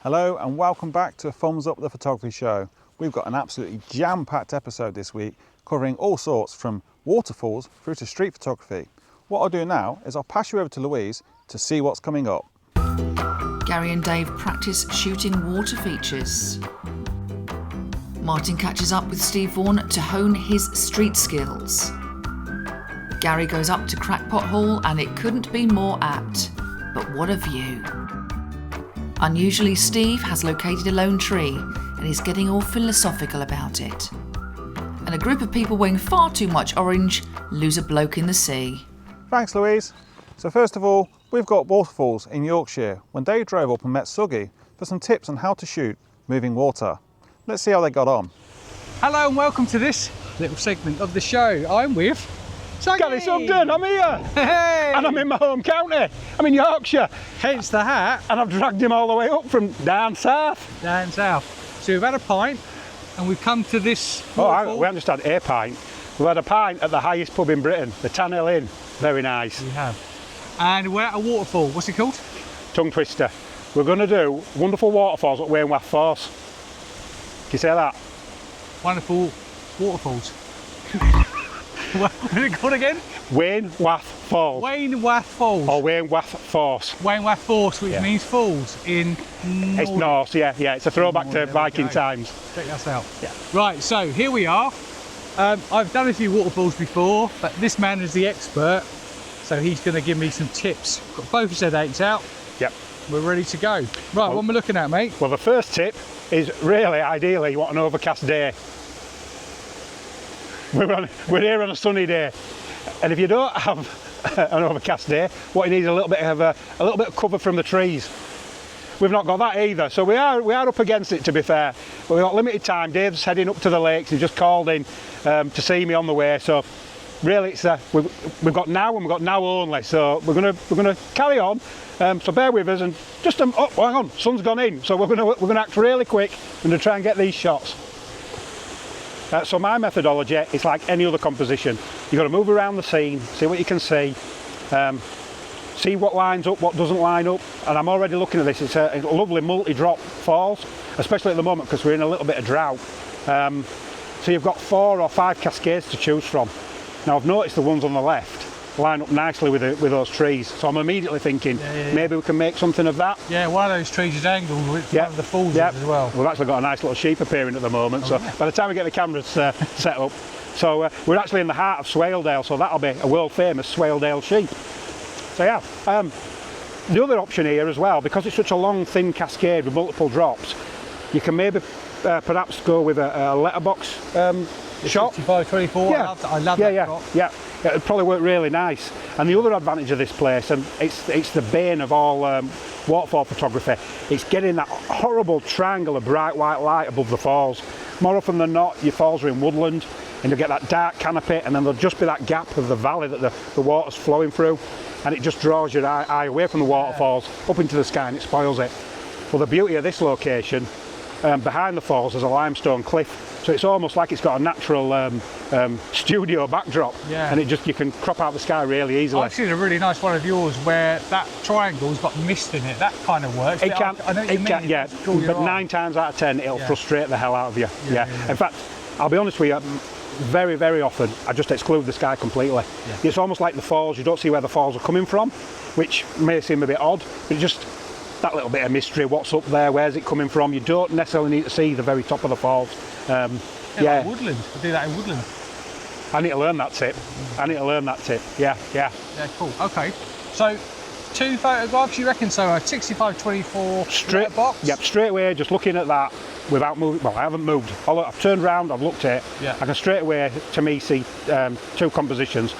Hello and welcome back to Thumbs Up the Photography Show. We've got an absolutely jam-packed episode this week covering all sorts from waterfalls through to street photography. What I'll do now is I'll pass you over to Louise to see what's coming up. Gary and Dave practice shooting water features. Martin catches up with Steve Vaughn to hone his street skills. Gary goes up to Crackpot Hall and it couldn't be more apt. But what a view. Unusually, Steve has located a lone tree and he's getting all philosophical about it. And a group of people wearing far too much orange lose a bloke in the sea. Thanks, Louise. So first of all, we've got Waterfalls in Yorkshire when Dave drove up and met Silky for some tips on how to shoot moving water. Let's see how they got on. Hello and welcome to this little segment of the show. I'm with Gary Sugden, I'm here. Hey! And I'm in my home county. I'm in Yorkshire. Hence the hat. And I've dragged him all the way up from down south. Down south. So we've had a pint and we've come to this waterfall. We haven't just had a pint. We've had a pint at the highest pub in Britain, the Tan Hill Inn. Very nice. We have. And we're at a waterfall. What's it called? Tongue Twister. We're going to do wonderful waterfalls at Wain, Wath. Can you say that? Wonderful waterfalls. What is it called again? Wain, Wath, Falls. Wain, Wath Falls. Or Wain, Wath, Force. Wain, Wath Force, which means falls in Nordic. It's Norse, yeah. It's a throwback to Viking times. Check us out. Yeah. Right, so here we are. I've done a few waterfalls before, but this man is the expert, so he's going to give me some tips. Got both his headaches out. Yep. We're ready to go. Right, what am I looking at, mate? Well, the first tip is really, ideally, you want an overcast day. We're here on a sunny day, and if you don't have an overcast day, what you need is a little bit of cover from the trees. We've not got that either, so we are up against it, to be fair. But we've got limited time. Dave's heading up to the lakes. He just called in to see me on the way. So really, it's we've got now and we've got now only. So we're gonna carry on. So bear with us and just oh, hang on, sun's gone in. So we're gonna act really quick. We're gonna try and get these shots. So my methodology is like any other composition. You've got to move around the scene, see what you can see, see what lines up, what doesn't line up. And I'm already looking at this. It's a lovely multi-drop falls, especially at the moment because we're in a little bit of drought. So you've got 4 or 5 cascades to choose from. Now I've noticed the ones on the left line up nicely with those trees, so I'm immediately thinking maybe we can make something of that. Yeah, one of those trees is angled with one of the falls as well. We've actually got a nice little sheep appearing at the moment, so by the time we get the cameras set up, so we're actually in the heart of Swaledale, so that'll be a world famous Swaledale sheep. So yeah, the other option here as well, because it's such a long thin cascade with multiple drops, you can maybe perhaps go with a letterbox shot. 65-24, yeah. I love that drop. Yeah, it would probably work really nice. And the other advantage of this place, and it's the bane of all waterfall photography, it's getting that horrible triangle of bright white light above the falls. More often than not, your falls are in woodland, and you'll get that dark canopy, and then there'll just be that gap of the valley that the water's flowing through, and it just draws your eye away from the waterfalls, up into the sky, and it spoils it. Well, the beauty of this location, behind the falls, is a limestone cliff. So it's almost like it's got a natural studio backdrop, and you can crop out the sky really easily. I've seen a really nice one of yours where that triangle's got mist in it. That kind of works. It can, but 9 times out of 10 it'll frustrate the hell out of you. Yeah. In fact, I'll be honest with you, very, very often I just exclude the sky completely. Yeah. It's almost like the falls, you don't see where the falls are coming from, which may seem a bit odd, but just that little bit of mystery, what's up there, where's it coming from. You don't necessarily need to see the very top of the falls. Like woodland. I do that in woodland. I need to learn that tip. Yeah. Yeah, cool. Okay, so 2 photographs, you reckon? So a 65-24 straight box? Yep, straight away, just looking at that without moving. Well, I haven't moved. I've turned around, I've looked at it. Yeah. I can straight away, to me, see 2 compositions.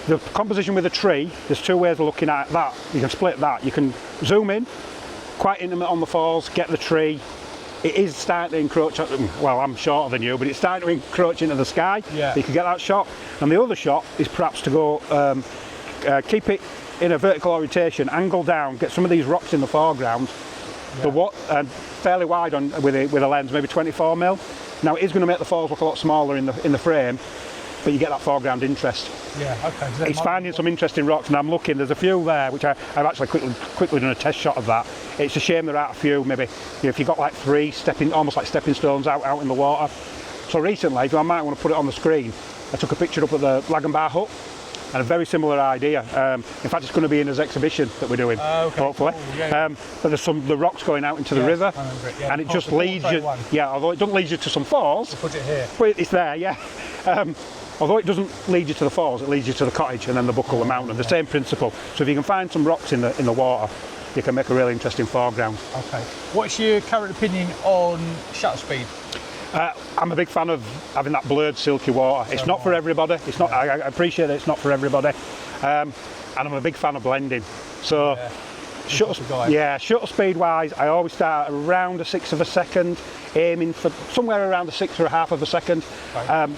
The composition with a tree, there's 2 ways of looking at that. You can split that. You can zoom in, quite intimate on the falls, get the tree. It is starting to encroach, well, I'm shorter than you, but it's starting to encroach into the sky. Yeah. You can get that shot. And the other shot is perhaps to go, keep it in a vertical orientation, angle down, get some of these rocks in the foreground, fairly wide with a lens, maybe 24mm. Now it is going to make the falls look a lot smaller in the frame, but you get that foreground interest. Yeah, okay. So it's finding some interesting rocks, and I'm looking, there's a few there, which I've actually quickly done a test shot of that. It's a shame there aren't a few, maybe, you know, if you've got like 3 almost like stepping stones out in the water. So recently, if I might want to put it on the screen, I took a picture up at the Lag and Bar hut, and a very similar idea. In fact, it's going to be in his exhibition that we're doing, hopefully. Cool, yeah. But there's the rocks going out into the river, and it just leads you. Yeah, although it doesn't lead you to some falls. Put it here. But it's there, yeah. Although it doesn't lead you to the falls, it leads you to the cottage and then the buckle, the mountain. The same principle. So if you can find some rocks in the water, you can make a really interesting foreground. Okay. What's your current opinion on shutter speed? I'm a big fan of having that blurred silky water. It's not for everybody. It's not. I appreciate that it's not for everybody, and I'm a big fan of blending. So, shutter speed wise, I always start around a 1/6 of a second, aiming for somewhere around a 1/6 or a 1/2 of a second. Okay.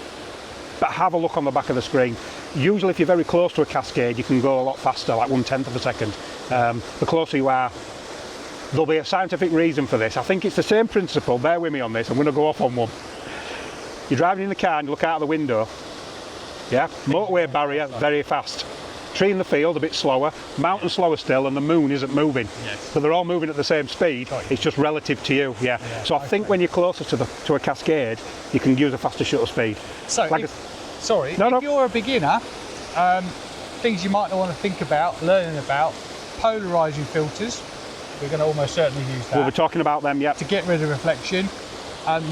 But have a look on the back of the screen. Usually, if you're very close to a cascade, you can go a lot faster, like 1/10 of a second. The closer you are. There'll be a scientific reason for this. I think it's the same principle, bear with me on this, I'm going to go off on one. You're driving in the car and you look out of the window, yeah, motorway barrier, very fast. Tree in the field, a bit slower, mountain slower still, and the moon isn't moving. Yes. So they're all moving at the same speed, it's just relative to you, yeah. So I think when you're closer to a cascade, you can use a faster shutter speed. So, like if you're a beginner, things you might not want to think about, learning about, polarizing filters. We're going to almost certainly use that. We'll be talking about them, yeah. To get rid of reflection.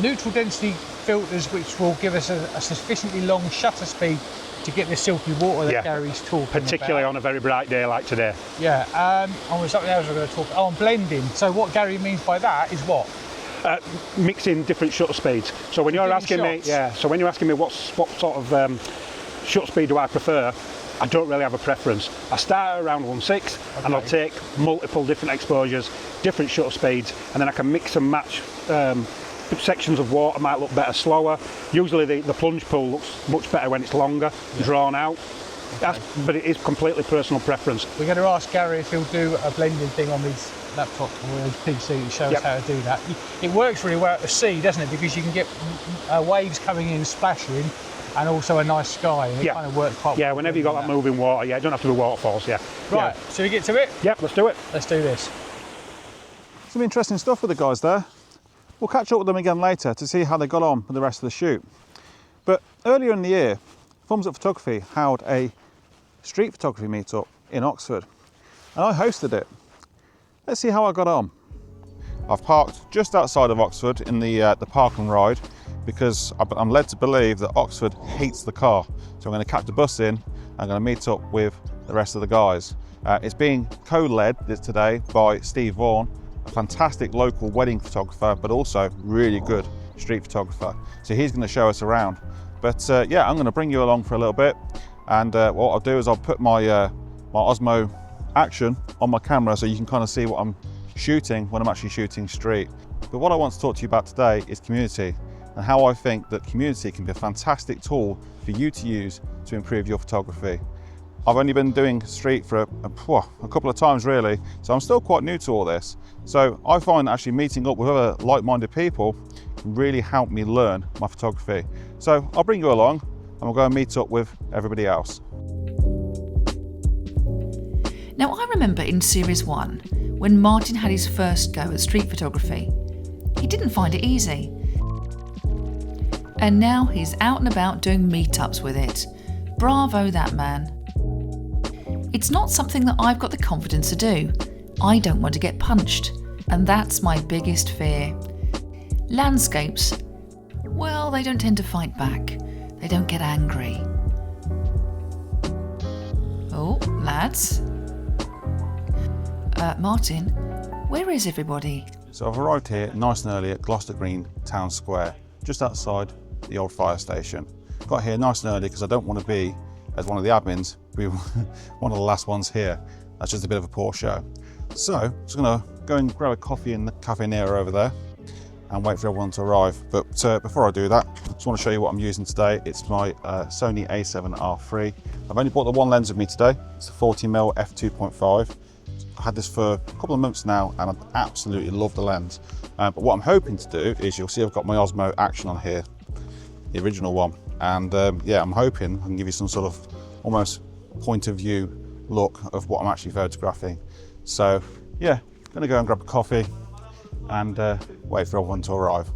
Neutral density filters, which will give us a sufficiently long shutter speed to get the silky water that Gary's talking particularly about. on a very bright day like today. Yeah, and something else we're going to talk about. Oh, and blending. So what Gary means by that is what? Mixing different shutter speeds. So when you're asking me, what sort of shutter speed do I prefer, I don't really have a preference. I start around 1/6 and I'll take multiple different exposures, different shutter speeds, and then I can mix and match. Sections of water might look better slower. Usually the plunge pool looks much better when it's longer, drawn out. But it is completely personal preference. We're going to ask Gary if he'll do a blending thing on his laptop or his PC to show us how to do that. It works really well at the sea, doesn't it? Because you can get waves coming in, splashing, and also a nice sky. And it kind of works quite well. Yeah, whenever you've got that moving water, it don't have to be waterfalls, Right, so we get to it? Yep, let's do it. Let's do this. Some interesting stuff with the guys there. We'll catch up with them again later to see how they got on with the rest of the shoot. But earlier in the year, Thumbs Up Photography held a street photography meetup in Oxford, and I hosted it. Let's see how I got on. I've parked just outside of Oxford in the park and ride because I'm led to believe that Oxford hates the car. So I'm going to catch the bus in, I'm going to meet up with the rest of the guys. It's being co-led today by Steve Vaughn, a fantastic local wedding photographer, but also really good street photographer. So he's going to show us around. But yeah, I'm going to bring you along for a little bit. And what I'll do is I'll put my Osmo action on my camera so you can kind of see what I'm shooting when I'm actually shooting street. But what I want to talk to you about today is community and how I think that community can be a fantastic tool for you to use to improve your photography. I've only been doing street for a couple of times really, so I'm still quite new to all this. So I find actually meeting up with other like-minded people can really help me learn my photography. So I'll bring you along and we'll go and meet up with everybody else. Now I remember in Series 1, when Martin had his first go at street photography, he didn't find it easy. And now he's out and about doing meetups with it. Bravo that man. It's not something that I've got the confidence to do. I don't want to get punched, and that's my biggest fear. Landscapes, well, they don't tend to fight back. They don't get angry. Oh, lads. Martin, where is everybody? So I've arrived here nice and early at Gloucester Green Town Square, just outside the old fire station. Got here nice and early because I don't want to be, as one of the admins, be one of the last ones here. That's just a bit of a poor show. So I'm just going to go and grab a coffee in the Cafe Nero over there and wait for everyone to arrive. But before I do that, I just want to show you what I'm using today. It's my Sony a7R III. I've only brought the one lens with me today. It's a 40mm f2.5. I've had this for a couple of months now and I absolutely love the lens. But what I'm hoping to do is, you'll see I've got my Osmo Action on here, the original one. And yeah, I'm hoping I can give you some sort of almost point of view look of what I'm actually photographing. So yeah, Going to go and grab a coffee and wait for everyone to arrive.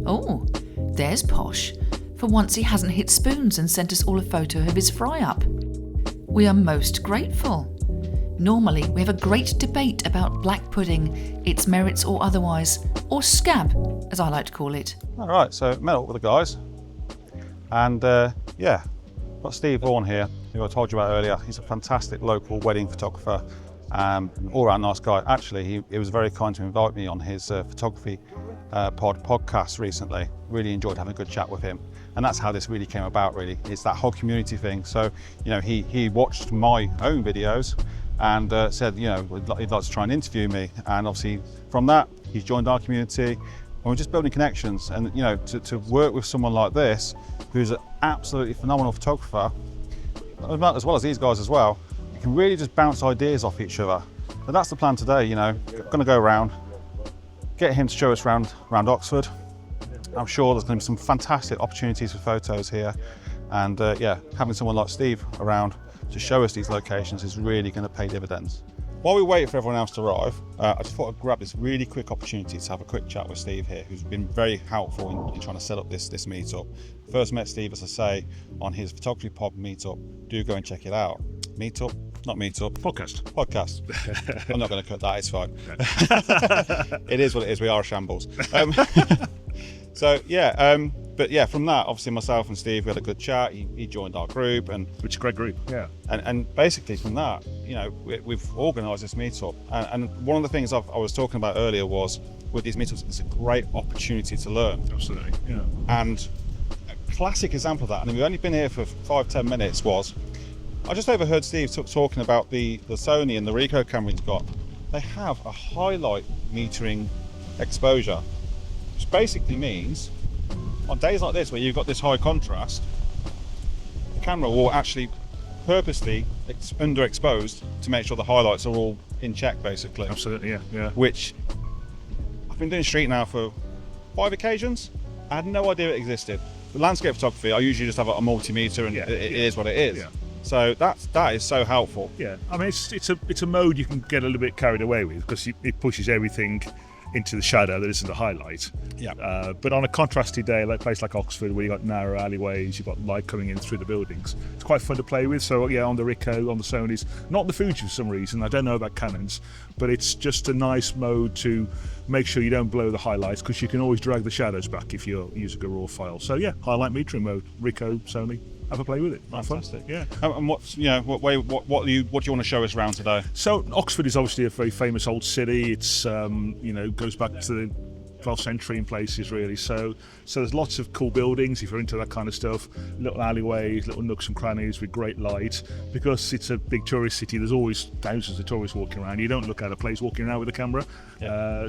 Oh, there's Posh. For once he hasn't hit spoons and sent us all a photo of his fry-up. We are most grateful. Normally we have a great debate about black pudding, its merits or otherwise, or scab, as I like to call it. All right, so met up with the guys, and yeah, got Steve Vaughn here, who I told you about earlier. He's a fantastic local wedding photographer, an all-round nice guy. Actually, he was very kind to invite me on his photography podcast recently. Really enjoyed having a good chat with him, and that's how this really came about. Really, it's that whole community thing. So, you know, he watched my own videos and said, you know, he'd like to try and interview me, and obviously from that he's joined our community, and we're just building connections. And you know, to work with someone like this, who's an absolutely phenomenal photographer, as well as these guys as well, you can really just bounce ideas off each other. So that's the plan today. You know, going to go around, get him to show us around Oxford. I'm sure there's going to be some fantastic opportunities for photos here, and yeah, having someone like Steve around to show us these locations is really going to pay dividends. While we wait for everyone else to arrive, I just thought I'd grab this really quick opportunity to have a quick chat with Steve here, who's been very helpful in trying to set up this meetup. First met Steve, as I say, on his photography pod meetup. Do go and check it out. Meetup, not meetup. Podcast. I'm not going to cut that, it's fine. It is what it is, we are a shambles. So yeah, but yeah, from that, obviously myself and Steve, we had a good chat. He joined our group, and which is a great group, yeah. And basically from that, you know, we've organised this meetup. And one of the things I was talking about earlier was, with these meetups, it's a great opportunity to learn. Absolutely, yeah. And a classic example of that, and we've only been here for 5-10 minutes, was I just overheard Steve talking about the Sony and the Ricoh camera he's got. They have a highlight metering exposure, which basically means on days like this where you've got this high contrast, the camera will actually purposely underexposed to make sure the highlights are all in check, basically. Absolutely, yeah. Which I've been doing street now for 5 occasions. I had no idea it existed. With landscape photography, I usually just have a multimeter, and it is what it is. Yeah. So that is so helpful. Yeah, I mean, it's a mode you can get a little bit carried away with, because it pushes everything into the shadow that isn't a highlight. Yeah. But on a contrasty day, like a place like Oxford, where you've got narrow alleyways, you've got light coming in through the buildings, it's quite fun to play with. So yeah, on the Ricoh, on the Sonys, not the Fuji for some reason, I don't know about Canons, but it's just a nice mode to make sure you don't blow the highlights, because you can always drag the shadows back if you're using a raw file. So yeah, highlight metering mode, Ricoh, Sony. Have a play with it. Fantastic. Yeah. And what do you want to show us around today? So Oxford is obviously a very famous old city. It's goes back to the 12th century in places, really. So there's lots of cool buildings if you're into that kind of stuff. Little alleyways, little nooks and crannies with great light. Because it's a big tourist city, there's always thousands of tourists walking around. You don't look out of place walking around with a camera,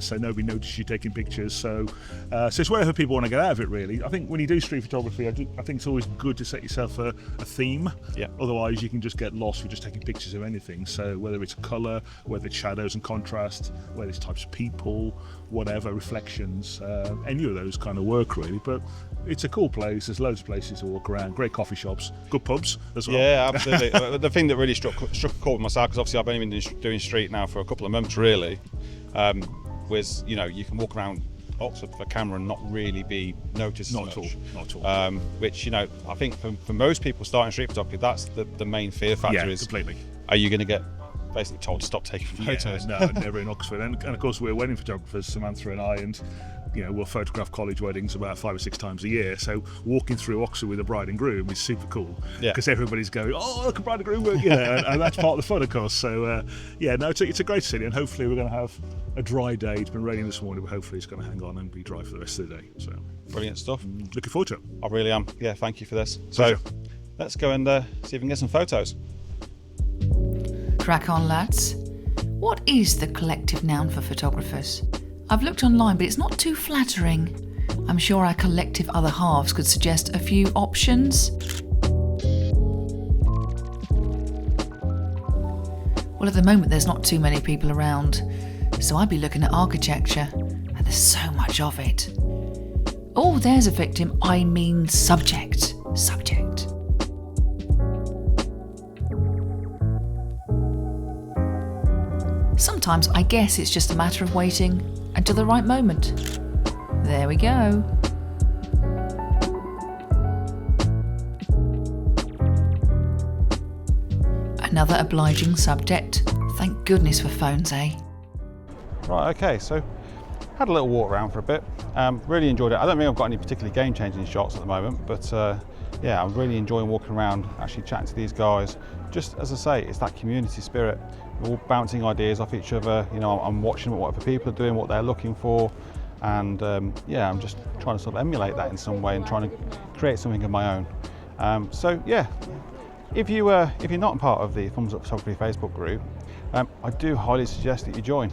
so nobody notices you taking pictures. So it's wherever people want to get out of it, really. I think when you do street photography, I think it's always good to set yourself a theme. Yeah. Otherwise, you can just get lost with just taking pictures of anything. So whether it's colour, whether it's shadows and contrast, whether it's types of people, whatever, reflections, any of those kind of work, really. But it's a cool place. There's loads of places to walk around, great coffee shops, good pubs as well. Yeah, absolutely. The thing that really struck a chord with myself, because obviously I've only been doing street now for a couple of months, really, was, you know, you can walk around Oxford with a camera and not really be noticed Not much. at all. Which, you know, I think for most people starting street photography, that's the main fear factor. Yeah, is completely. Are you going to get basically told to stop taking photos? Yeah, no, never in Oxford. And of course, we're wedding photographers, Samantha and I, and you know, we'll photograph college weddings about 5 or 6 times a year. So walking through Oxford with a bride and groom is super cool, because everybody's going, oh, look at bride and groom work, you know, and that's part of the fun, of course. So it's a great city, and hopefully we're going to have a dry day. It's been raining this morning, but hopefully it's going to hang on and be dry for the rest of the day. So Brilliant stuff. Looking forward to it. I really am. Yeah, thank you for this. Pleasure. So let's go and see if we can get some photos. Crack on, lads. What is the collective noun for photographers? I've looked online, but it's not too flattering. I'm sure our collective other halves could suggest a few options. Well, at the moment there's not too many people around, so I'd be looking at architecture, and there's so much of it. Oh, there's a victim, I mean subject. Sometimes I guess it's just a matter of waiting until the right moment. There we go. Another obliging subject. Thank goodness for phones, eh? Right, okay, so had a little walk around for a bit. Really enjoyed it. I don't think I've got any particularly game-changing shots at the moment, but yeah, I'm really enjoying walking around, actually chatting to these guys. Just as I say, it's that community spirit. We're all bouncing ideas off each other. You know, I'm watching what other people are doing, what they're looking for, and yeah, I'm just trying to sort of emulate that in some way and trying to create something of my own. So yeah, if you're not part of the Thumbs Up Photography Facebook group, I do highly suggest that you join.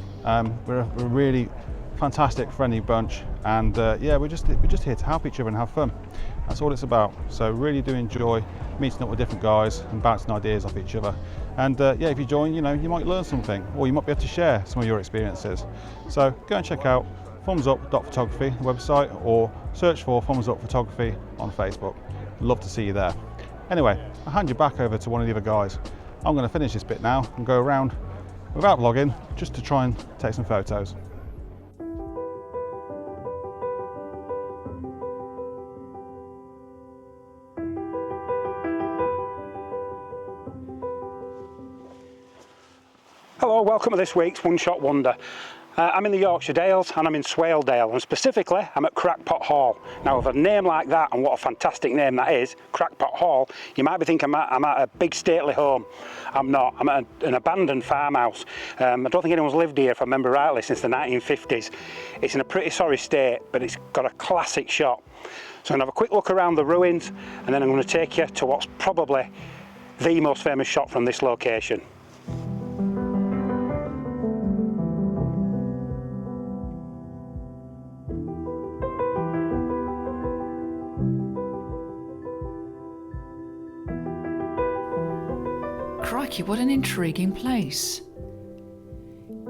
We're a really fantastic, friendly bunch, and yeah, we're just here to help each other and have fun. That's all it's about. So really do enjoy meeting up with different guys and bouncing ideas off each other. And yeah, if you join, you know, you might learn something, or you might be able to share some of your experiences. So go and check out thumbsup.photography website, or search for Thumbs Up Photography on Facebook. Love to see you there. Anyway, I'll hand you back over to one of the other guys. I'm going to finish this bit now and go around without vlogging, just to try and take some photos. Hello, welcome to this week's One Shot Wonder. I'm in the Yorkshire Dales and I'm in Swaledale, and specifically I'm at Crackpot Hall. Now with a name like that, and what a fantastic name that is, Crackpot Hall, you might be thinking I'm at a big stately home. I'm not. I'm at an abandoned farmhouse. I don't think anyone's lived here, if I remember rightly, since the 1950s. It's in a pretty sorry state, but it's got a classic shot. So I'm going to have a quick look around the ruins, and then I'm going to take you to what's probably the most famous shot from this location. Crikey, what an intriguing place.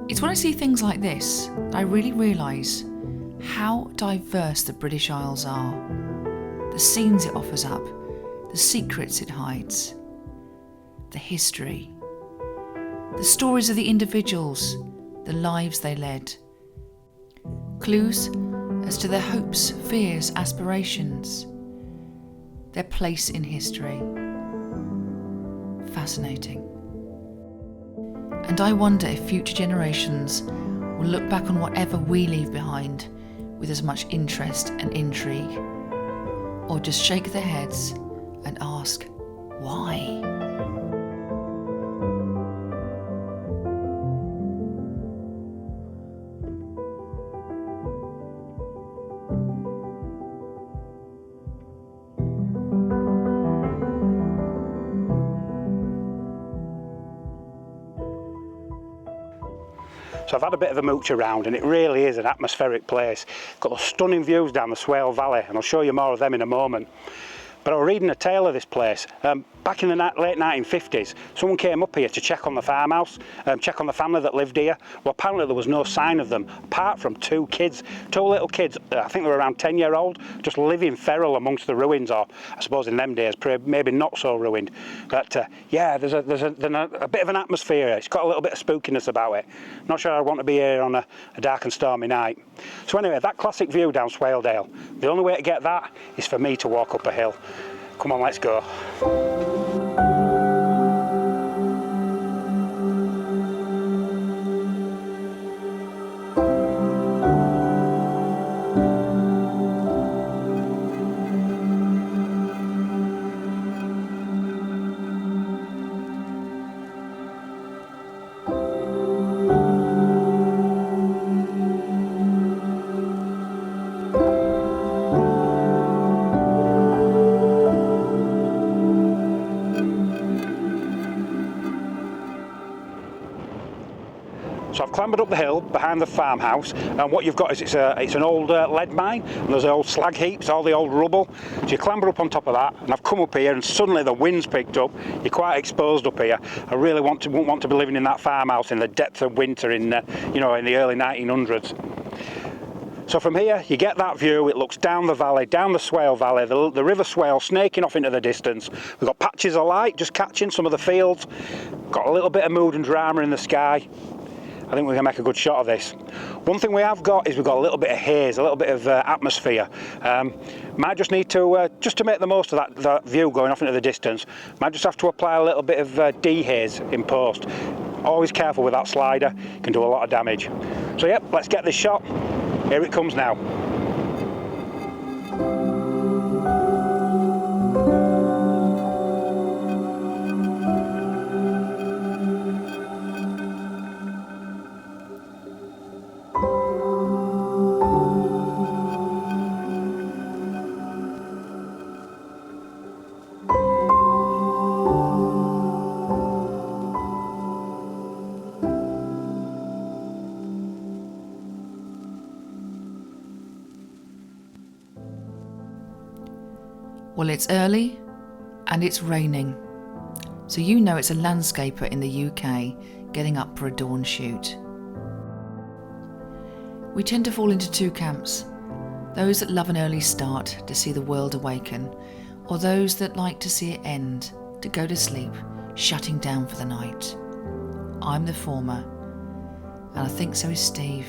It's when I see things like this that I really realise how diverse the British Isles are. The scenes it offers up, the secrets it hides, the history, the stories of the individuals, the lives they led. Clues as to their hopes, fears, aspirations, their place in history. Fascinating. And I wonder if future generations will look back on whatever we leave behind with as much interest and intrigue, or just shake their heads and ask, why? So I've had a bit of a mooch around, and it really is an atmospheric place. Got those stunning views down the Swale Valley, and I'll show you more of them in a moment. But I was reading a tale of this place. Back in the late 1950s, someone came up here to check on the farmhouse, check on the family that lived here. Well, apparently there was no sign of them, apart from two little kids, I think they were around 10-year-old, just living feral amongst the ruins, or I suppose in them days, maybe not so ruined. But yeah, there's a bit of an atmosphere. It's got a little bit of spookiness about it. Not sure I want to be here on a dark and stormy night. So anyway, that classic view down Swaledale, the only way to get that is for me to walk up a hill. Come on, let's go. So I've clambered up the hill behind the farmhouse, and what you've got is it's an old lead mine, and there's old slag heaps, all the old rubble. So you clamber up on top of that, and I've come up here, and suddenly the wind's picked up. You're quite exposed up here. I really wouldn't want to be living in that farmhouse in the depth of winter in in the early 1900s. So from here, you get that view. It looks down the valley, down the Swale Valley, the River Swale snaking off into the distance. We've got patches of light just catching some of the fields. Got a little bit of mood and drama in the sky. I think we're going to make a good shot of this. One thing we have got is we've got a little bit of haze, a little bit of atmosphere. Might just need to, just to make the most of that view going off into the distance, might just have to apply a little bit of dehaze in post. Always careful with that slider, it can do a lot of damage. So yep, let's get this shot. Here it comes now. Well, it's early and it's raining, so you know it's a landscaper in the UK getting up for a dawn shoot. We tend to fall into two camps, those that love an early start to see the world awaken, or those that like to see it end, to go to sleep, shutting down for the night. I'm the former, and I think so is Steve.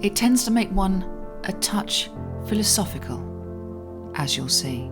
It tends to make one a touch philosophical, as you'll see.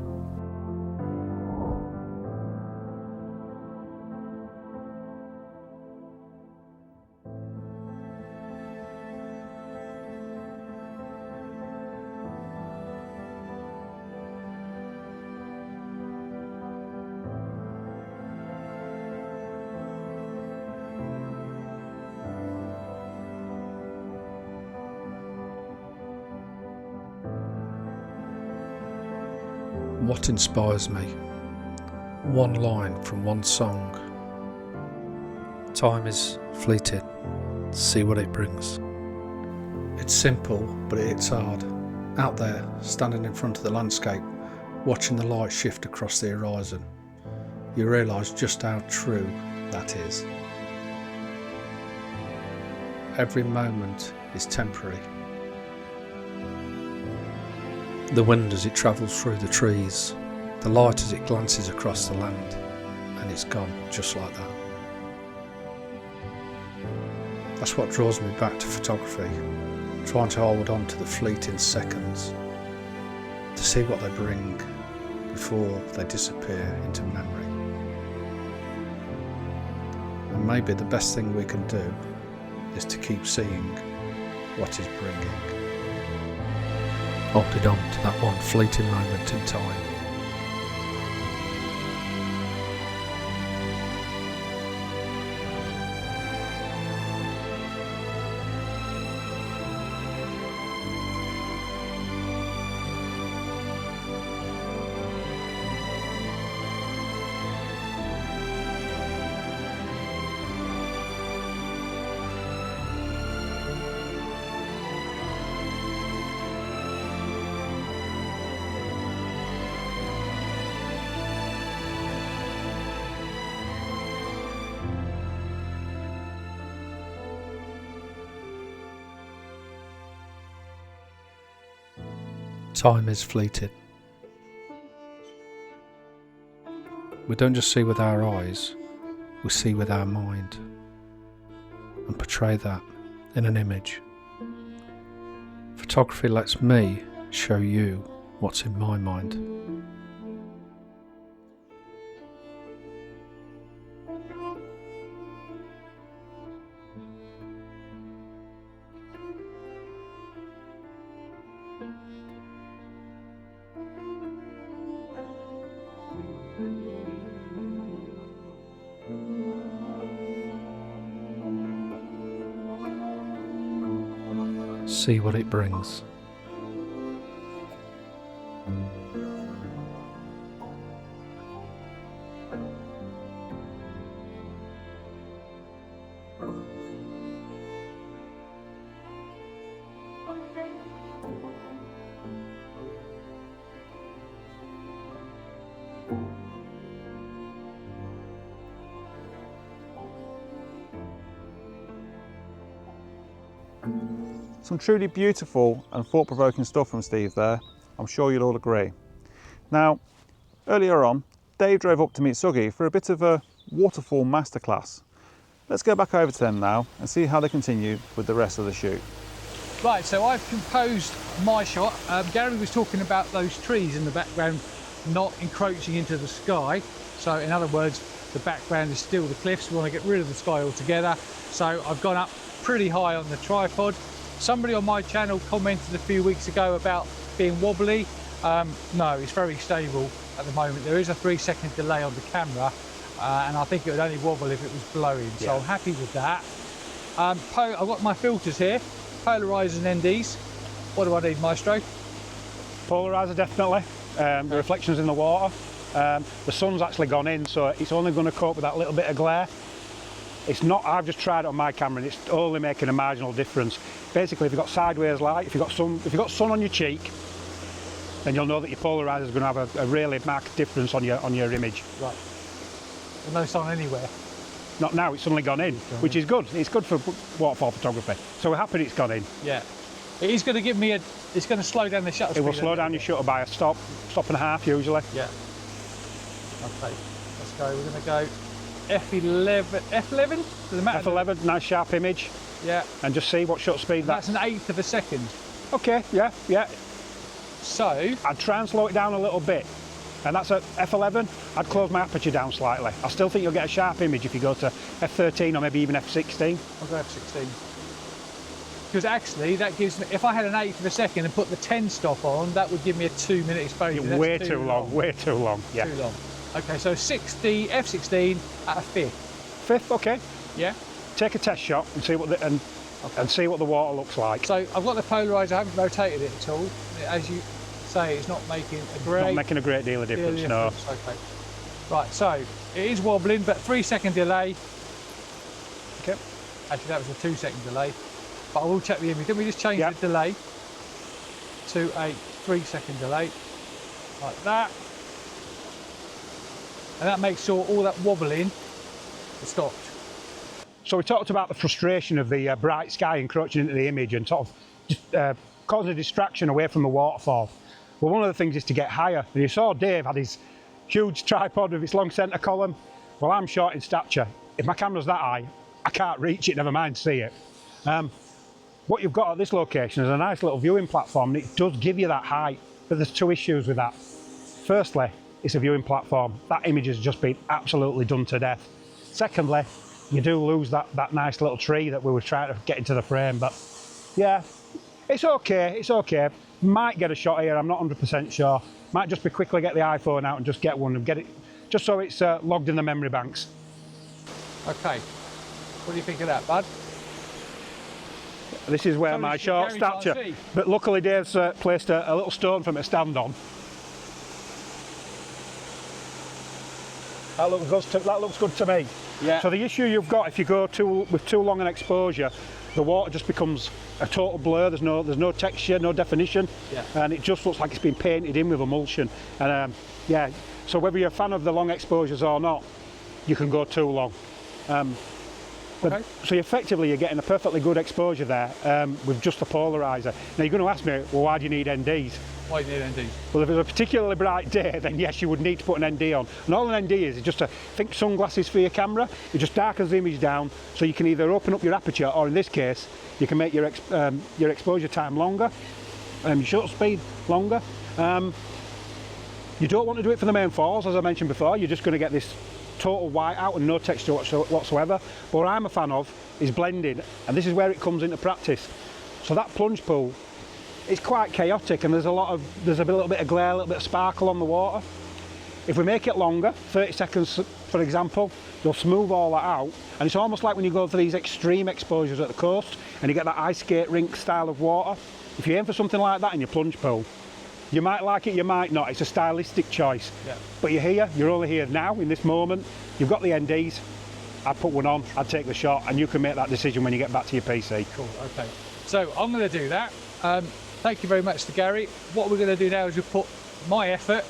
What inspires me? One line from one song. Time is fleeting. See what it brings. It's simple, but it hits hard. Out there, standing in front of the landscape, watching the light shift across the horizon, you realise just how true that is. Every moment is temporary. The wind as it travels through the trees, the light as it glances across the land, and it's gone just like that. That's what draws me back to photography, trying to hold on to the fleeting seconds, to see what they bring before they disappear into memory. And maybe the best thing we can do is to keep seeing what is bringing. Holding on to that one fleeting moment in time. Time is fleeting. We don't just see with our eyes, we see with our mind and portray that in an image. Photography lets me show you what's in my mind. See what it brings. Some truly beautiful and thought-provoking stuff from Steve there. I'm sure you'll all agree. Now, earlier on, Dave drove up to meet Suggy for a bit of a Waterfall Masterclass. Let's go back over to them now and see how they continue with the rest of the shoot. Right, so I've composed my shot. Gary was talking about those trees in the background not encroaching into the sky. So in other words, the background is still the cliffs. We want to get rid of the sky altogether. So I've gone up pretty high on the tripod. Somebody on my channel commented a few weeks ago about being wobbly. No, it's very stable at the moment. There is a 3-second delay on the camera, and I think it would only wobble if it was blowing. So I'm happy with that. I've got my filters here, Polarizers and NDs. What do I need, Maestro? Polarizer definitely. The reflections in the water. The sun's actually gone in, so it's only going to cope with that little bit of glare. It's not, I've just tried it on my camera and it's only making a marginal difference. Basically, if you've got sideways light, if you've got sun on your cheek, then you'll know that your polarizer is going to have a really marked difference on your image. Right. There's no sun anywhere. Not now, it's suddenly gone in, which is good. It's good for waterfall photography. So we're happy it's gone in. Yeah. It is going to give me it's going to slow down the shutter speed. It will slow down your shutter by a stop and a half usually. Yeah. Okay, let's go. We're going to go F11. F11? Does it matter? F11, nice sharp image. Yeah. And just see what shutter speed That's an eighth of a second. Okay, yeah. So I'd try and slow it down a little bit. And that's at F11. I'd close my aperture down slightly. I still think you'll get a sharp image if you go to F13 or maybe even F16. I'll go F16. Because actually that gives me, if I had an eighth of a second and put the 10 stop on, that would give me a 2-minute exposure. You're way too long, way too long. Yeah. Too long. Okay, so F16 at a fifth. Fifth, okay. Yeah. Take a test shot and see what and see what the water looks like. So I've got the polarizer, I haven't rotated it at all. As you say, it's not making a great deal of difference, no. Okay. Right, so it is wobbling, but 3-second delay. Okay. Actually, that was a 2-second delay. But I will check the image. Then we just change the delay to a 3-second delay, like that. And that makes sure all that wobbling is stopped. So we talked about the frustration of the bright sky encroaching into the image and sort of causing a distraction away from the waterfall. Well, one of the things is to get higher. And you saw Dave had his huge tripod with its long centre column. Well, I'm short in stature. If my camera's that high, I can't reach it, never mind see it. What you've got at this location is a nice little viewing platform, and it does give you that height, but there's two issues with that. Firstly, it's a viewing platform. That image has just been absolutely done to death. Secondly, you do lose that nice little tree that we were trying to get into the frame, but yeah, it's okay. Might get a shot here, I'm not 100% sure. Might just be quickly get the iPhone out and just get one and get it, just so it's logged in the memory banks. Okay, what do you think of that, bud? This is where my short stature, but luckily Dave's placed a little stone for me to stand on. That looks good to me. Yeah. So the issue you've got if you go with too long an exposure, the water just becomes a total blur. There's no texture, no definition, and it just looks like it's been painted in with emulsion. And yeah, so whether you're a fan of the long exposures or not, you can go too long. Okay. So effectively you're getting a perfectly good exposure there with just a polarizer. Now you're going to ask me, well, why do you need NDs? Why do you need NDs? Well, if it's a particularly bright day, then yes, you would need to put an ND on. And all an ND is just think sunglasses for your camera. It just darkens the image down, so you can either open up your aperture, or in this case, you can make your exposure time longer, your shutter speed longer. You don't want to do it for the main falls, as I mentioned before. You're just going to get this total white out and no texture whatsoever. But what I'm a fan of is blending, and this is where it comes into practice. So that plunge pool, it's quite chaotic, and there's a little bit of glare, a little bit of sparkle on the water. If we make it longer, 30 seconds for example, you'll smooth all that out, and it's almost like when you go for these extreme exposures at the coast and you get that ice skate rink style of water. If you aim for something like that in your plunge pool, you might like it, you might not. It's a stylistic choice. Yeah. But you're here, you're only here now in this moment. You've got the NDs. I'd put one on, I'd take the shot, and you can make that decision when you get back to your PC. Cool, okay. So I'm going to do that. Thank you very much to Gary. What we're going to do now is we'll put my effort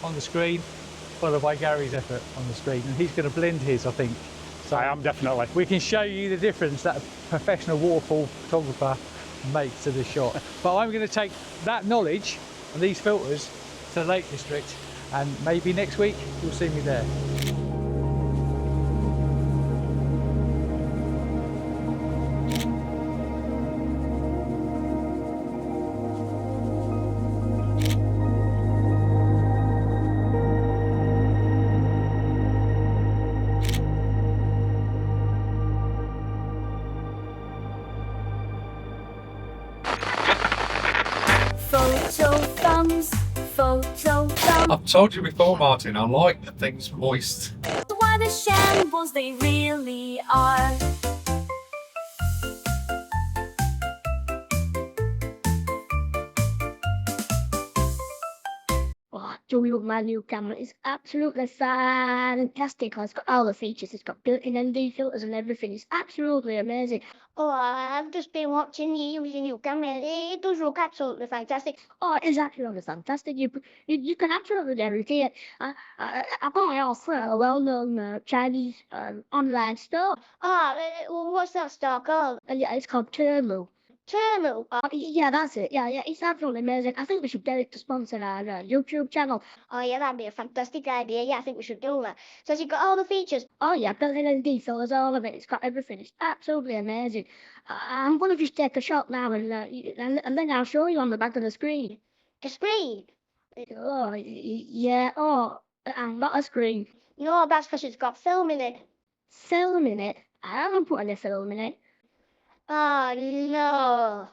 on the screen, followed by Gary's effort on the screen, and he's going to blend his, I think. So I am, definitely. We can show you the difference that a professional waterfall photographer makes to the shot. But I'm going to take that knowledge and these filters to the Lake District, and maybe next week you'll see me there. Photo thumbs. I've told you before, Martin, I like things moist. Why the shambles they really are. Oh, Joey with my new camera is absolutely fantastic. It's got all the features. It's got built-in ND filters and everything. It's absolutely amazing. Oh, I've just been watching you use your new camera. It does look absolutely fantastic. Oh, it is absolutely fantastic. You can absolutely guarantee it. I buy it off a well-known Chinese online store. Well, what's that store called? Yeah, it's called Temu. Temu. Yeah, that's it. Yeah, it's absolutely amazing. I think we should get it to sponsor our YouTube channel. Oh, yeah, that'd be a fantastic idea. Yeah, I think we should do that. So you've got all the features. Oh, yeah, built-in LED filters, all of it. It's got everything. It's absolutely amazing. I'm going to just take a shot now and then I'll show you on the back of the screen. The screen? Oh, yeah. Oh, not a screen. No, that's because it's got film in it. Film in it? I haven't put any film in it. Oh, no.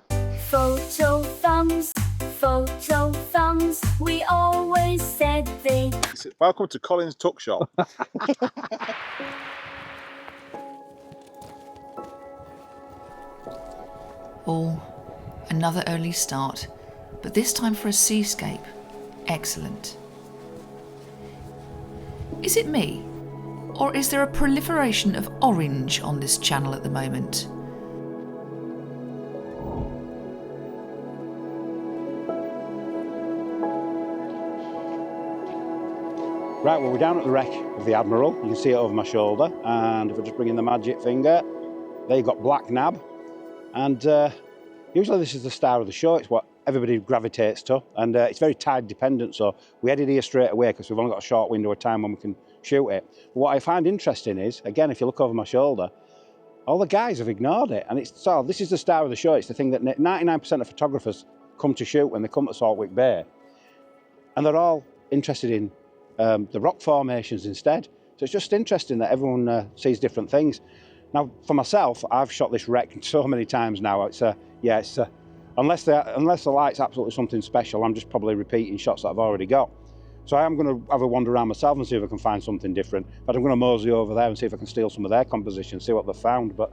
Photo thumbs. Photo thumbs. We always said they. Welcome to Colin's Tuck Shop. Oh, another early start, but this time for a seascape. Excellent. Is it me? Or is there a proliferation of orange on this channel at the moment? Right, well, we're down at the wreck of the Admiral. You can see it over my shoulder, and if I just bring in the magic finger, there you've got black nab. And usually this is the star of the show. It's what everybody gravitates to, and it's very tide dependent, so we headed here straight away because we've only got a short window of time when we can shoot it. But what I find interesting is, again, if you look over my shoulder, all the guys have ignored it, and this is the star of the show. It's the thing that 99% of photographers come to shoot when they come to Saltwick Bay, and they're all interested in the rock formations instead. So it's just interesting that everyone sees different things. Now, for myself, I've shot this wreck so many times now. Unless the light's absolutely something special, I'm just probably repeating shots that I've already got. So I am going to have a wander around myself and see if I can find something different. But I'm going to mosey over there and see if I can steal some of their composition, see what they've found. But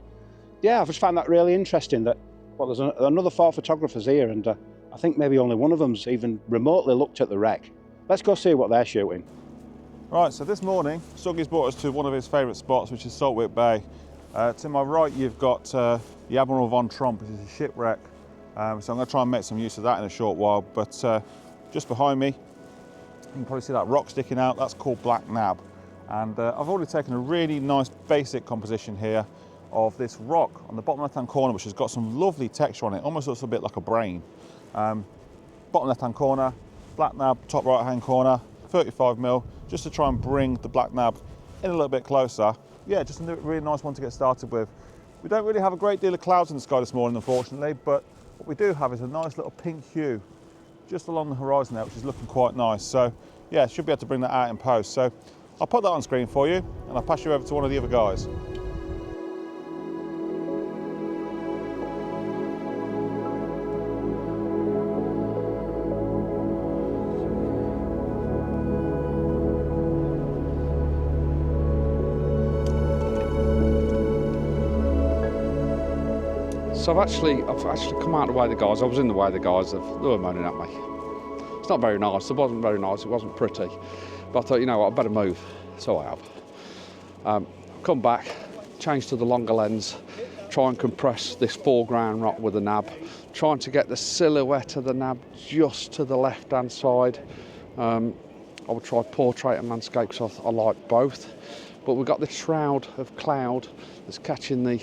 yeah, I've just found that really interesting that there's another 4 photographers here, and I think maybe only one of them's even remotely looked at the wreck. Let's go see what they're shooting. Right, so this morning, Suggy's brought us to one of his favourite spots, which is Saltwick Bay. To my right, you've got the Admiral Vaughn Tromp, which is a shipwreck. So I'm going to try and make some use of that in a short while. But just behind me, you can probably see that rock sticking out. That's called black nab. And I've already taken a really nice basic composition here of this rock on the bottom left-hand corner, which has got some lovely texture on it. Almost looks a bit like a brain. Bottom left-hand corner, black nab, top right-hand corner, 35mm, just to try and bring the black nab in a little bit closer. Yeah, just a really nice one to get started with. We don't really have a great deal of clouds in the sky this morning, unfortunately, but what we do have is a nice little pink hue just along the horizon there, which is looking quite nice. So yeah, should be able to bring that out in post. So I'll put that on screen for you, and I'll pass you over to one of the other guys. So I've actually come out of the way of the guys. I was in the way of the guys. They were moaning at me. It's not very nice. It wasn't very nice. It wasn't pretty. But I thought, you know what, I better move. So I have. Come back, change to the longer lens, try and compress this foreground rock with the nab, trying to get the silhouette of the nab just to the left-hand side. I would try portrait and landscape because I like both. But we've got this shroud of cloud that's catching the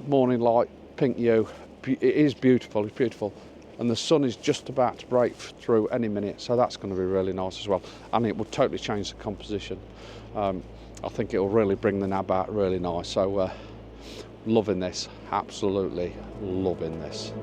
morning light, pink hue. It is beautiful, it's beautiful. And the sun is just about to break through any minute, so that's going to be really nice as well. And it will totally change the composition. I think it will really bring the nab out really nice. So loving this, absolutely loving this.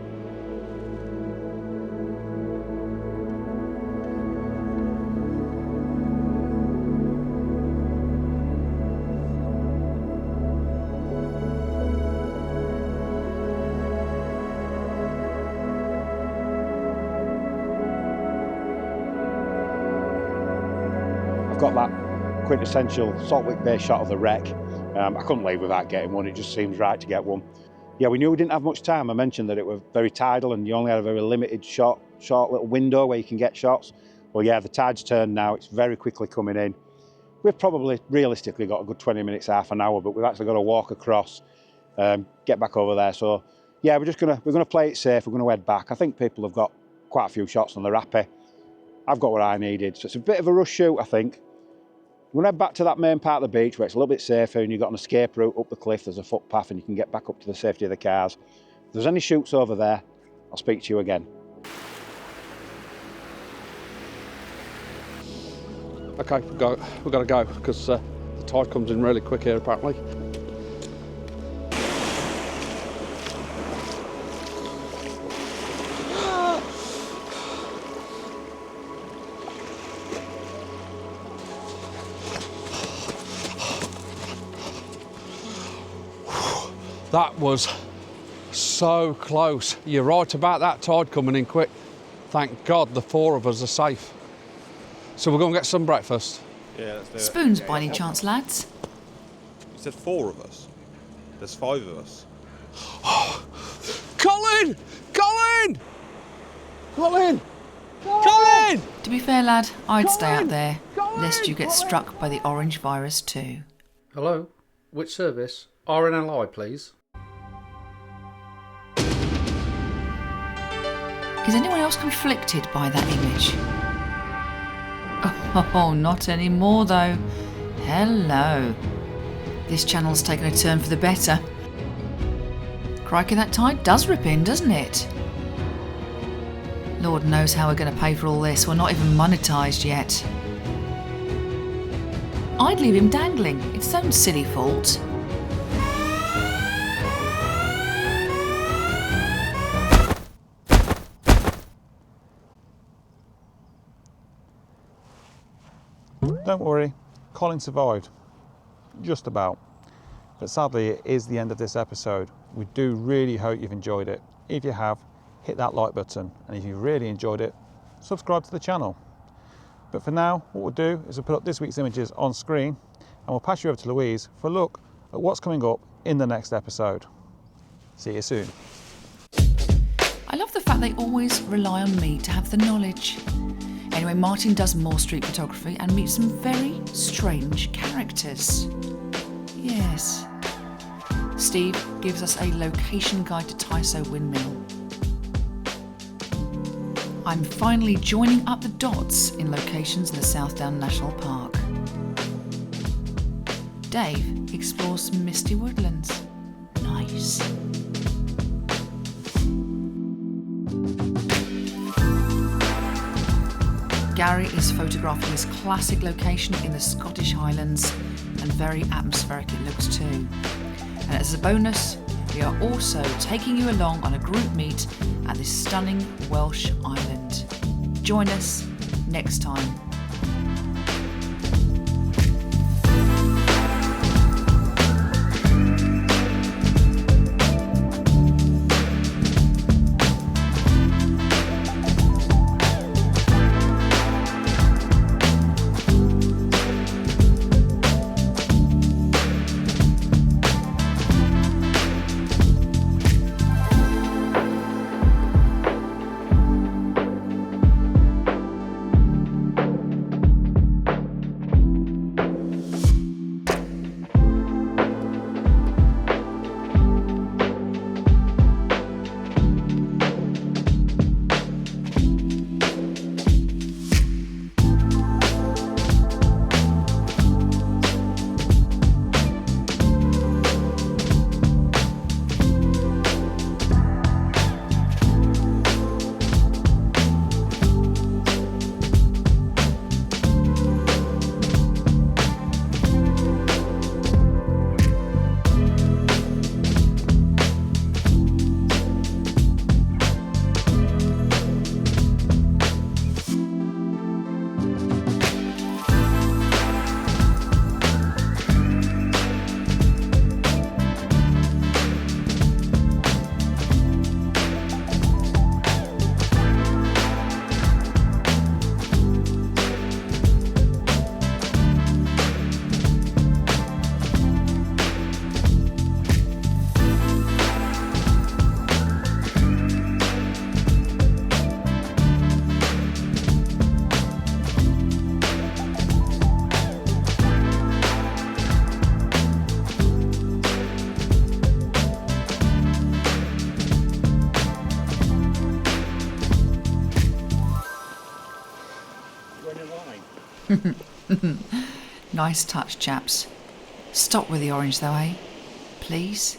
I've got that quintessential Saltwick Bay shot of the wreck. I couldn't leave without getting one, it just seems right to get one. Yeah, we knew we didn't have much time. I mentioned that it was very tidal and you only had a very limited short little window where you can get shots. Well, yeah, the tide's turned now, it's very quickly coming in. We've probably realistically got a good 20 minutes, half an hour, but we've actually got to walk across, get back over there. So yeah, we're gonna play it safe, we're gonna head back. I think people have got quite a few shots and they're happy. I've got what I needed, so it's a bit of a rush shoot, I think. We're gonna head back to that main part of the beach where it's a little bit safer and you've got an escape route up the cliff, there's a footpath and you can get back up to the safety of the cars. If there's any shoots over there, I'll speak to you again. Okay, we've got to go because the tide comes in really quick here apparently. That was so close. You're right about that tide coming in quick. Thank God the four of us are safe. So we're going to get some breakfast. Yeah, let's do it. Spoons by any chance, lads? You said 4 of us. There's 5 of us. Colin! Colin! Colin! Colin! To be fair, lad, I'd stay out there, lest you get struck by the orange virus too. Hello? Which service? RNLI, please. Is anyone else conflicted by that image? Oh, not anymore though. Hello. This channel's taken a turn for the better. Crikey, that tide does rip in, doesn't it? Lord knows how we're going to pay for all this. We're not even monetised yet. I'd leave him dangling. It's his own silly fault. Don't worry, Colin survived. Just about. But sadly, it is the end of this episode. We do really hope you've enjoyed it. If you have, hit that like button. And if you really enjoyed it, subscribe to the channel. But for now, what we'll do is we'll put up this week's images on screen and we'll pass you over to Louise for a look at what's coming up in the next episode. See you soon. I love the fact they always rely on me to have the knowledge. Anyway, Martin does more street photography and meets some very strange characters. Yes. Steve gives us a location guide to Tyso Windmill. I'm finally joining up the dots in locations in the Southdown National Park. Dave explores some misty woodlands. Nice. Gary is photographing this classic location in the Scottish Highlands, and very atmospheric it looks too. And as a bonus, we are also taking you along on a group meet at this stunning Welsh island. Join us next time. Nice touch, chaps. Stop with the orange though, eh? Please?